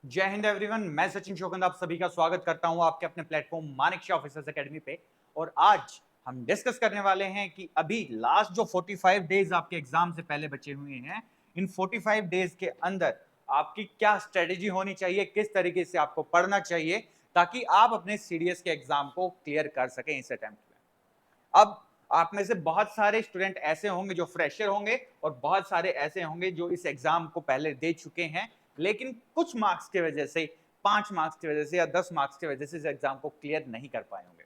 जय हिंद एवरीवन, मैं सचिन शोकंद आप सभी का स्वागत करता हूं आपके अपने प्लेटफॉर्म मानिकशा ऑफिसर्स एकेडमी पे। और आज हम डिस्कस करने वाले हैं कि अभी लास्ट जो 45 डेज आपके एग्जाम से पहले बचे हुए हैं, इन 45 डेज के अंदर आपकी क्या स्ट्रेटेजी होनी चाहिए, किस तरीके से आपको पढ़ना चाहिए ताकि आप अपने सीडीएस के एग्जाम को क्लियर कर सकें इस अटेम्प्ट में। अब आप में से बहुत सारे स्टूडेंट ऐसे होंगे जो फ्रेशर होंगे और बहुत सारे ऐसे होंगे जो इस एग्जाम को पहले दे चुके हैं, लेकिन कुछ मार्क्स की वजह से, 5 मार्क्स की वजह से या 10 मार्क्स की वजह से इस एग्जाम को क्लियर नहीं कर पाए होंगे।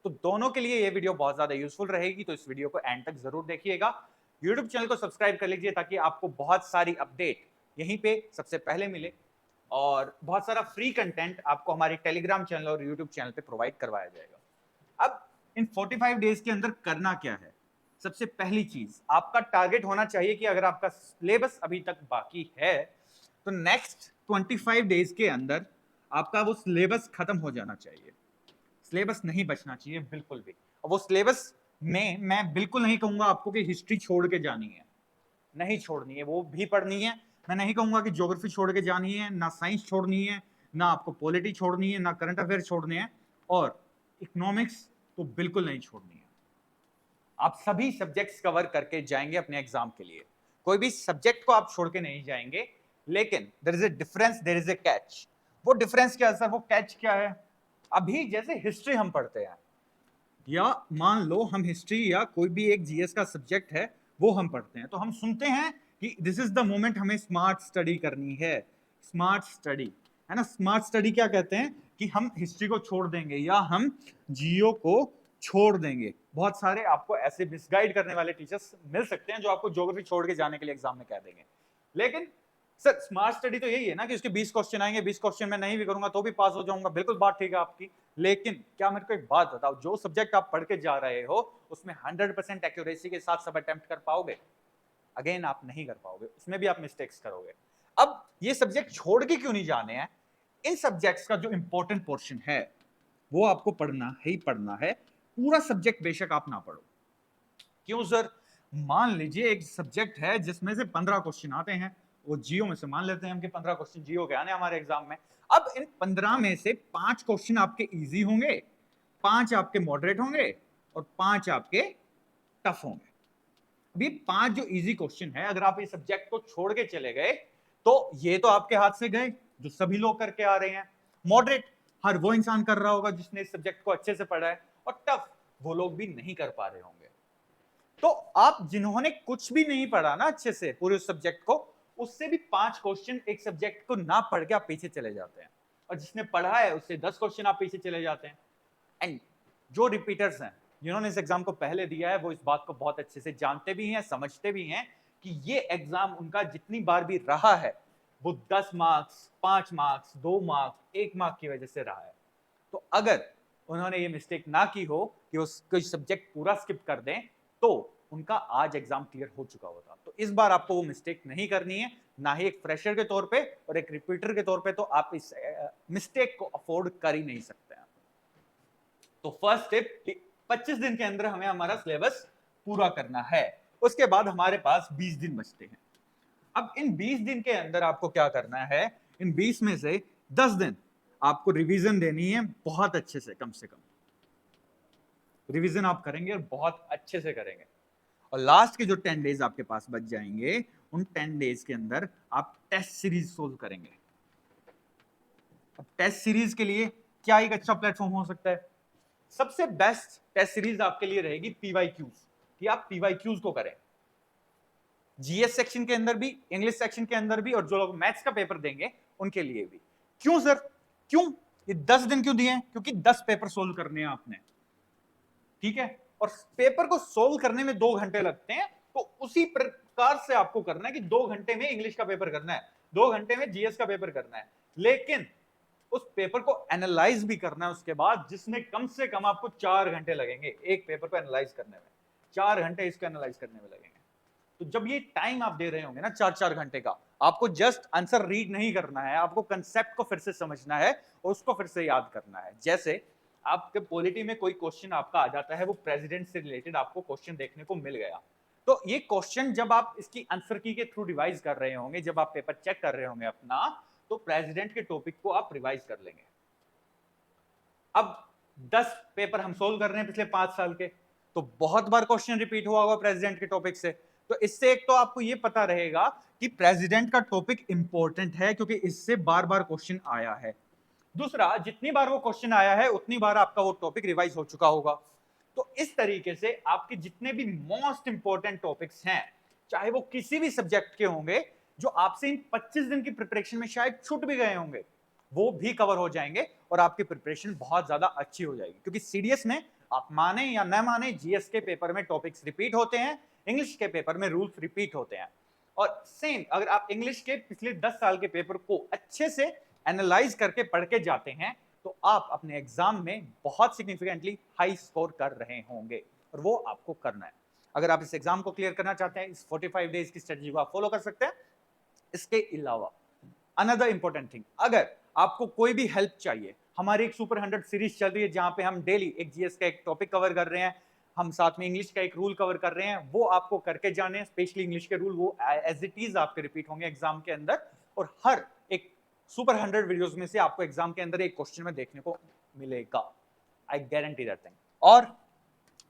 तो दोनों के लिए ये वीडियो बहुत ज्यादा यूजफुल रहेगी, तो इस वीडियो को एंड तक जरूर देखिएगा। यूट्यूब चैनल को सब्सक्राइब कर लीजिए ताकि आपको बहुत सारी अपडेट यहीं पे सबसे पहले मिले और बहुत सारा फ्री कंटेंट आपको हमारे टेलीग्राम चैनल और यूट्यूब चैनल पे प्रोवाइड करवाया जाएगा। अब इन 45 डेज के अंदर करना क्या है? सबसे पहली चीज, आपका टारगेट होना चाहिए कि अगर आपका सिलेबस अभी तक बाकी है तो नेक्स्ट 25 डेज के अंदर आपका वो सिलेबस खत्म हो जाना चाहिए। सिलेबस नहीं बचना चाहिए बिल्कुल भी। और वो सिलेबस में मैं बिल्कुल नहीं कहूंगा आपको कि हिस्ट्री छोड़ के जानी है, नहीं छोड़नी है, वो भी पढ़नी है। मैं नहीं कहूंगा कि ज्योग्राफी छोड़ के जानी है, ना साइंस छोड़नी है, ना आपको पॉलिटी छोड़नी है, ना करंट अफेयर छोड़ने हैं, और इकोनॉमिक्स तो बिल्कुल नहीं छोड़नी है। आप सभी सब्जेक्ट्स कवर करके जाएंगे अपने एग्जाम के लिए, कोई भी सब्जेक्ट को आप छोड़ के नहीं जाएंगे। लेकिन there is a difference, there is a catch. वो डिफरेंस क्या है सर, वो कैच क्या है? अभी जैसे हिस्ट्री हम पढ़ते हैं, या मान लो हम हिस्ट्री या कोई भी एक जीएस का सब्जेक्ट है वो हम पढ़ते हैं, तो हम सुनते हैं कि दिस इज द मोमेंट हमें स्मार्ट स्टडी करनी है। स्मार्ट स्टडी है ना। स्मार्ट स्टडी क्या कहते हैं कि हम हिस्ट्री को छोड़ देंगे या हम जियो को छोड़ देंगे। बहुत सारे आपको ऐसे मिसगाइड करने वाले टीचर्स मिल सकते हैं जो आपको ज्योग्राफी छोड़ के जाने के लिए एग्जाम में कह देंगे। लेकिन सर स्मार्ट स्टडी तो यही है ना कि उसके 20 क्वेश्चन आएंगे, 20 क्वेश्चन में नहीं भी करूंगा तो भी पास हो जाऊंगा, बिल्कुल बात ठीक है आपकी। लेकिन क्या मेरे को एक बात बताओ, जो सब्जेक्ट आप पढ़ के जा रहे हो उसमें 100% एक्यूरेसी के साथ सब अटेम्प्ट कर पाओगे? अगेन आप नहीं कर पाओगे, उसमें भी आप मिस्टेक्स करोगे। अब ये सब्जेक्ट छोड़ के क्यों नहीं जाने हैं? इन सब्जेक्ट्स का जो इंपॉर्टेंट पोर्शन है वो आपको पढ़ना ही पढ़ना है। पूरा सब्जेक्ट बेशक आप ना पढ़ो। क्यों सर? मान लीजिए एक सब्जेक्ट है जिसमें से 15 क्वेश्चन आते हैं, वो जियो में से मान लेते हैं हम कि 15 क्वेश्चन जियो के आने हमारे एग्जाम में। अब इन 15 में से 5 क्वेश्चन आपके इजी होंगे, 5 आपके मॉडरेट होंगे और 5 आपके टफ होंगे। अभी 5 जो इजी क्वेश्चन है, अगर आप इस सब्जेक्ट को छोड़ के चले गए तो ये तो आपके हाथ से गए जो सभी लोग करके आ रहे हैं। मॉडरेट हर वो इंसान कर रहा होगा जिसने इस सब्जेक्ट को अच्छे से पढ़ा है, और टफ वो लोग भी नहीं कर पा रहे होंगे। तो आप जिन्होंने कुछ भी नहीं पढ़ा ना अच्छे से पूरे सब्जेक्ट को, उससे भी 5 क्वेश्चन एक सब्जेक्ट को ना पढ़ के आप पीछे चले जाते हैं, और जिसने पढ़ा है उससे 10 क्वेश्चन आप पीछे चले जाते हैं। एंड जो रिपीटर्स हैं, जिन्होंने इस एग्जाम को पहले दिया है, वो इस बात को बहुत अच्छे से जानते भी हैं, समझते भी हैं कि ये एग्जाम उनका जितनी बार भी रहा है वो 10 मार्क्स, 5 मार्क्स, 2 मार्क्स, 1 मार्क की वजह से रहा है। तो अगर उन्होंने ये मिस्टेक ना की हो कि वो कोई सब्जेक्ट पूरा स्किप कर दें, तो उनका आज एग्जाम क्लियर हो चुका होता। तो इस बार आपको वो मिस्टेक नहीं करनी है, ना ही एक फ्रेशर के तौर पे और एक रिपीटर के तौर पे, तो आप इस मिस्टेक को अफोर्ड कर ही नहीं सकते हैं। तो फर्स्ट स्टेप, 25 दिन के अंदर हमें हमारा सिलेबस पूरा करना है। उसके बाद हमारे पास 20 दिन बचते हैं। अब इन 20 दिन के अंदर आपको क्या करना है? इन 20 में से 10 दिन आपको रिवीजन देनी है, बहुत अच्छे से, कम रिवीजन आप करेंगे और बहुत अच्छे से करेंगे। और लास्ट के जो 10 डेज आपके पास बच जाएंगे, उन 10 डेज के अंदर आप टेस्ट सीरीज सोल्व करेंगे। अब टेस्ट सीरीज के लिए क्या एक अच्छा प्लेटफॉर्म हो सकता है? सबसे बेस्ट टेस्ट सीरीज आपके लिए रहेगी पीवाईक्यूज, कि आप पीवाईक्यूज को करें, जीएस सेक्शन के अंदर भी, इंग्लिश सेक्शन के अंदर भी, और जो लोग मैथ्स का पेपर देंगे उनके लिए भी। क्यों सर? क्यों ये 10 दिन क्यों दिए हैं? क्योंकि 10 पेपर सोल्व करने हैं आपने, ठीक है? और पेपर को सोल्व करने में 2 घंटे लगते हैं, तो उसी प्रकार से आपको करना है कि 2 घंटे में इंग्लिश का पेपर करना है, 2 घंटे में जीएस का पेपर करना है, लेकिन उस पेपर को एनालाइज भी करना है उसके बाद, जिसमें कम से कम आपको 4 घंटे लगेंगे एक पेपर को एनालाइज करने में। 4 घंटे इसको एनालाइज करने में लगेंगे। तो जब ये टाइम आप दे रहे होंगे ना 4-4 घंटे का, आपको जस्ट आंसर रीड नहीं करना है, आपको कंसेप्ट को फिर से समझना है और उसको फिर से याद करना है। जैसे आपके पॉलिटी में कोई क्वेश्चन आपका आ जाता है, वो प्रेसिडेंट से रिलेटेड आपको क्वेश्चन देखने को मिल गया, तो ये क्वेश्चन जब आप इसकी आंसर की के थ्रू रिवाइज कर रहे होंगे, जब आप पेपर चेक कर रहे होंगे अपना, तो प्रेसिडेंट के टॉपिक को आप रिवाइज कर लेंगे। अब 10 पेपर हम सोल्व कर रहे हैं पिछले 5 साल के, तो बहुत बार क्वेश्चन रिपीट हुआ होगा प्रेसिडेंट के टॉपिक से। तो इससे एक तो आपको ये पता रहेगा कि प्रेसिडेंट का टॉपिक इंपॉर्टेंट है, क्योंकि इससे बार बार क्वेश्चन आया है। दूसरा, जितनी बार वो क्वेश्चन आया है उतनी बार आपका वो टॉपिक रिवाइज हो चुका होगा। तो इस तरीके से आपके जितने भी मोस्ट इंपॉर्टेंट टॉपिक्स हैं, चाहे वो किसी भी सब्जेक्ट के होंगे, जो आपसे इन 25 दिन की प्रिपरेशन में शायद छूट भी गए होंगे, वो भी कवर हो जाएंगे और आपकी प्रिपरेशन बहुत ज्यादा अच्छी हो जाएगी। क्योंकि सीडीएस में आप माने या न माने, जीएस के पेपर में टॉपिक्स रिपीट होते हैं, इंग्लिश के पेपर में रूल्स रिपीट होते हैं। और सेम अगर आप इंग्लिश के पिछले 10 साल के पेपर को अच्छे से एनालाइज करके पढ़ के जाते हैं, तो आप अपने एग्जाम में बहुत सिग्निफिकेंटली हाई स्कोर कर रहे होंगे, और वो आपको करना है। अगर आप इस एग्जाम को क्लियर करना चाहते हैं, इस 45 डेज की स्ट्रेटजी को आप फॉलो कर सकते हैं। इसके अलावा अनदर इंपॉर्टेंट थिंग, अगर आपको कोई भी हेल्प चाहिए, हमारी एक सुपर 100 सीरीज चल रही है जहां पे हम डेली एक जीएस का एक टॉपिक कवर कर रहे हैं, हम साथ में इंग्लिश का एक रूल कवर कर रहे हैं, वो आपको करके जाने हैं। स्पेशली इंग्लिश के रूल वो एज इट इज आपके रिपीट होंगे एग्जाम के अंदर, और हर एक सुपर 100 वीडियोस में से आपको एग्जाम के अंदर एक क्वेश्चन में देखने को मिलेगा। I guarantee that thing. और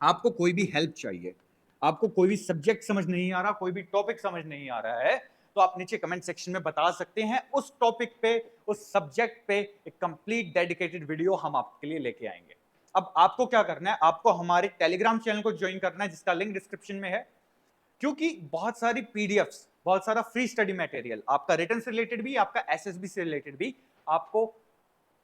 आपको कोई भी हेल्प चाहिए, आपको कोई भी सब्जेक्ट समझ नहीं आ रहा, कोई भी टॉपिक समझ नहीं आ रहा है, तो आप नीचे कमेंट सेक्शन में बता सकते हैं। उस टॉपिक पे, उस सब्जेक्ट पे एक कंप्लीट डेडिकेटेड वीडियो हम आपके लिए लेके आएंगे। अब आपको क्या करना है, आपको हमारे टेलीग्राम चैनल को ज्वाइन करना है, जिसका लिंक डिस्क्रिप्शन में है। क्योंकि बहुत सारी पीडीएफ्स, बहुत सारा फ्री स्टडी मटेरियल, आपका रिटर्न से रिलेटेड भी, आपका एसएसबी से रिलेटेड भी, आपको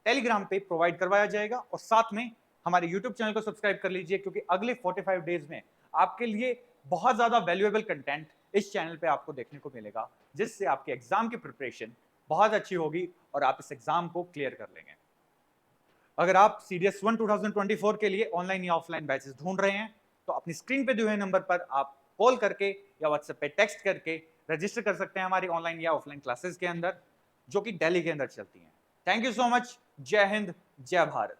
टेलीग्राम पे प्रोवाइड करवाया जाएगा। और साथ में हमारे यूट्यूब चैनल को सब्सक्राइब कर लीजिए, क्योंकि अगले 45 डेज में आपके लिए बहुत ज्यादा वैल्यूएबल कंटेंट इस चैनल पे आपको देखने को मिलेगा, जिससे आपके एग्जाम की प्रिपरेशन बहुत अच्छी होगी और आप इस एग्जाम को क्लियर कर लेंगे। अगर आप सीडीएस 1 2024 के लिए ऑनलाइन या ऑफलाइन बैचेस ढूंढ रहे हैं, तो अपनी स्क्रीन पे दिए हुए नंबर पर आप कॉल करके या व्हाट्सएप पे टेक्स्ट करके रजिस्टर कर सकते हैं हमारी ऑनलाइन या ऑफलाइन क्लासेस के अंदर, जो कि दिल्ली के अंदर चलती हैं। Thank you so much. जय हिंद, जय भारत।